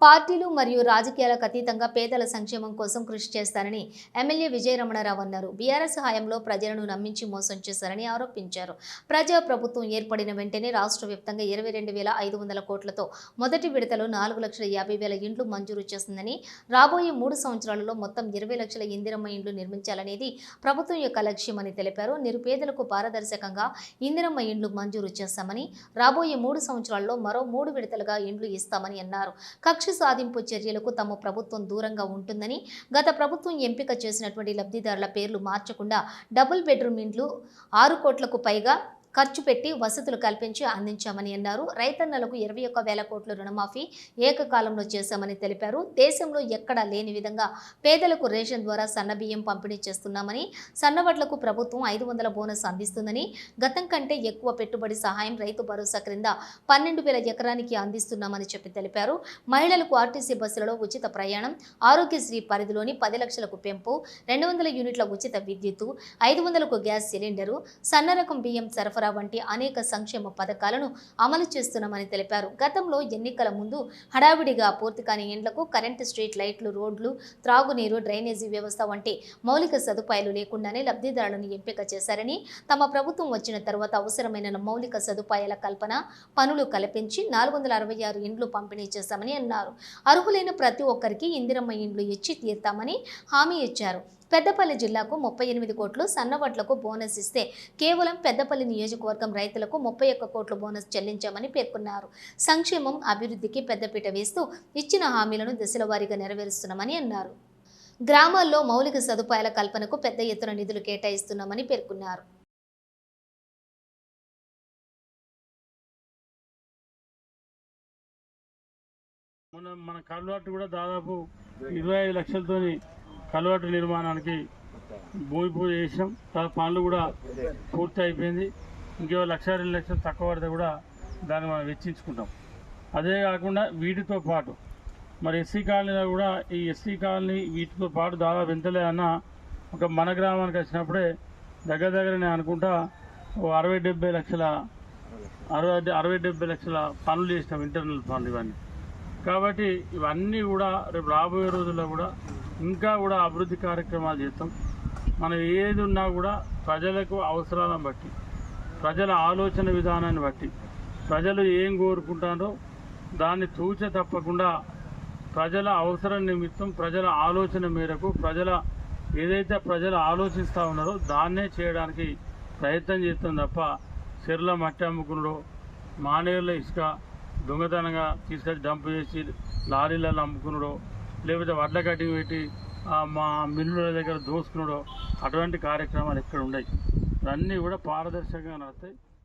పార్టీలు మరియు రాజకీయాలకు అతీతంగా పేదల సంక్షేమం కోసం కృషి చేస్తారని ఎమ్మెల్యే విజయరమణారావు అన్నారు. బీఆర్ఎస్ హయాంలో ప్రజలను నమ్మించి మోసం చేశారని ఆరోపించారు. ప్రజా ప్రభుత్వం ఏర్పడిన వెంటనే రాష్ట్ర వ్యాప్తంగా 22,500 కోట్లతో మొదటి విడతలో 4,50,000 ఇండ్లు మంజూరు చేసిందని, రాబోయే 3 సంవత్సరాలలో మొత్తం 20 లక్షల ఇందిరమ్మ ఇండ్లు నిర్మించాలనేది ప్రభుత్వం యొక్క లక్ష్యమని తెలిపారు. నిరుపేదలకు పారదర్శకంగా ఇందిరమ్మ ఇండ్లు మంజూరు చేస్తామని, రాబోయే 3 సంవత్సరాల్లో మరో 3 విడతలుగా ఇండ్లు ఇస్తామని అన్నారు. కక్ష సాధింపు చర్యలకు తమ ప్రభుత్వం దూరంగా ఉంటుందని, గత ప్రభుత్వం ఎంపిక చేసినటువంటి లబ్ధిదారుల పేర్లు మార్చకుండా డబుల్ బెడ్రూమ్ ఇండ్లు 6 కోట్లకు పైగా ఖర్చు పెట్టి వసతులు కల్పించి అందించామని అన్నారు. రైతన్నలకు 21,000 కోట్ల రుణమాఫీ ఏకకాలంలో చేశామని తెలిపారు. దేశంలో ఎక్కడా లేని విధంగా పేదలకు రేషన్ ద్వారా సన్నబియ్యం పంపిణీ చేస్తున్నామని, సన్నవడ్లకు ప్రభుత్వం 500 బోనస్ అందిస్తుందని, గతం కంటే ఎక్కువ పెట్టుబడి సహాయం రైతు భరోసా క్రింద 12,000 ఎకరానికి అందిస్తున్నామని చెప్పి తెలిపారు. మహిళలకు ఆర్టీసీ బస్సులలో ఉచిత ప్రయాణం, ఆరోగ్యశ్రీ పరిధిలోని 10 లక్షలకు పెంపు, 200 యూనిట్ల ఉచిత విద్యుత్తు, 500కు గ్యాస్ సిలిండరు, సన్నరకం బియ్యం సరఫరా వంటి అనేక సంక్షేమ పథకాలను అమలు చేస్తున్నామని తెలిపారు. గతంలో ఎన్నికల ముందు హడావిడిగా పూర్తి కాని ఇండ్లకు కరెంటు, స్ట్రీట్ లైట్లు, రోడ్లు, త్రాగునీరు, డ్రైనేజీ వ్యవస్థ వంటి మౌలిక సదుపాయాలు లేకుండానే లబ్ధిదారులను ఎంపిక చేశారని, తమ ప్రభుత్వం వచ్చిన తర్వాత అవసరమైన మౌలిక సదుపాయాల కల్పన పనులు కల్పించి 466 ఇండ్లు పంపిణీ చేశామని అన్నారు. అర్హులైన ప్రతి ఒక్కరికి ఇందిరమ్మ ఇండ్లు ఇచ్చి తీర్తామని హామీ ఇచ్చారు. పెద్దపల్లి జిల్లాకు 38 కోట్లు సన్నవడ్లకు బోనస్ ఇస్తే కేవలం పెద్దపల్లి నియోజకవర్గం రైతులకు 31 కోట్ల బోనస్ చెల్లించామని పేర్కొన్నారు. సంక్షేమం, అభివృద్ధికి పెద్దపీట వేస్తూ ఇచ్చిన హామీలను దశల వారీగా నెరవేరుస్తున్నామని అన్నారు. గ్రామాల్లో మౌలిక సదుపాయాల కల్పనకు పెద్ద ఎత్తున నిధులు కేటాయిస్తున్నామని పేర్కొన్నారు. మన కల్వర్టు కూడా దాదాపు 25 లక్షలతోని కల్వర్టు నిర్మాణానికి భూమి పూజ చేసాం. పనులు కూడా పూర్తి అయిపోయింది. ఇంకో 1,00,000-2 లక్షలు తక్కువ పడితే కూడా దాన్ని మనం వెచ్చించుకుంటాం. అదే కాకుండా వీటితో పాటు మరి ఎస్సీ కాలనీలో కూడా ఈ ఎస్సీ కాలనీ వీటితో పాటు దాదాపు ఎంతలే అన్న ఒక మన గ్రామానికి వచ్చినప్పుడే దగ్గర నేను అనుకుంటా 60-70 లక్షల పనులు చేసినాం, ఇంటర్నల్ పనులు ఇవన్నీ. కాబట్టి ఇవన్నీ కూడా రేపు రాబోయే రోజుల్లో కూడా ఇంకా కూడా అభివృద్ధి కార్యక్రమాలు చేస్తాం. మనం ఏది ఉన్నా కూడా ప్రజలకు అవసరాలను బట్టి, ప్రజల ఆలోచన విధానాన్ని బట్టి, ప్రజలు ఏం కోరుకుంటారో దాన్ని తూచ తప్పకుండా ప్రజల అవసరం నిమిత్తం, ప్రజల ఆలోచన మేరకు, ఏదైతే ప్రజలు ఆలోచిస్తూ ఉన్నారో దాన్నే చేయడానికి ప్రయత్నం చేస్తాం తప్ప చెర్ల మట్టి అమ్ముకున్నాడో, మానేరుల ఇసుక దొంగతనంగా తీసుకొచ్చి డంప్ చేసి లారీలలో అమ్ముకున్నాడో, లేకపోతే వడ్ల కట్టింగ్ పెట్టి మా మిల్లుల దగ్గర దోసుకున్నాడో అటువంటి కార్యక్రమాలు ఎక్కడ ఉన్నాయి. ఇవన్నీ కూడా పారదర్శకంగా నడుస్తాయి.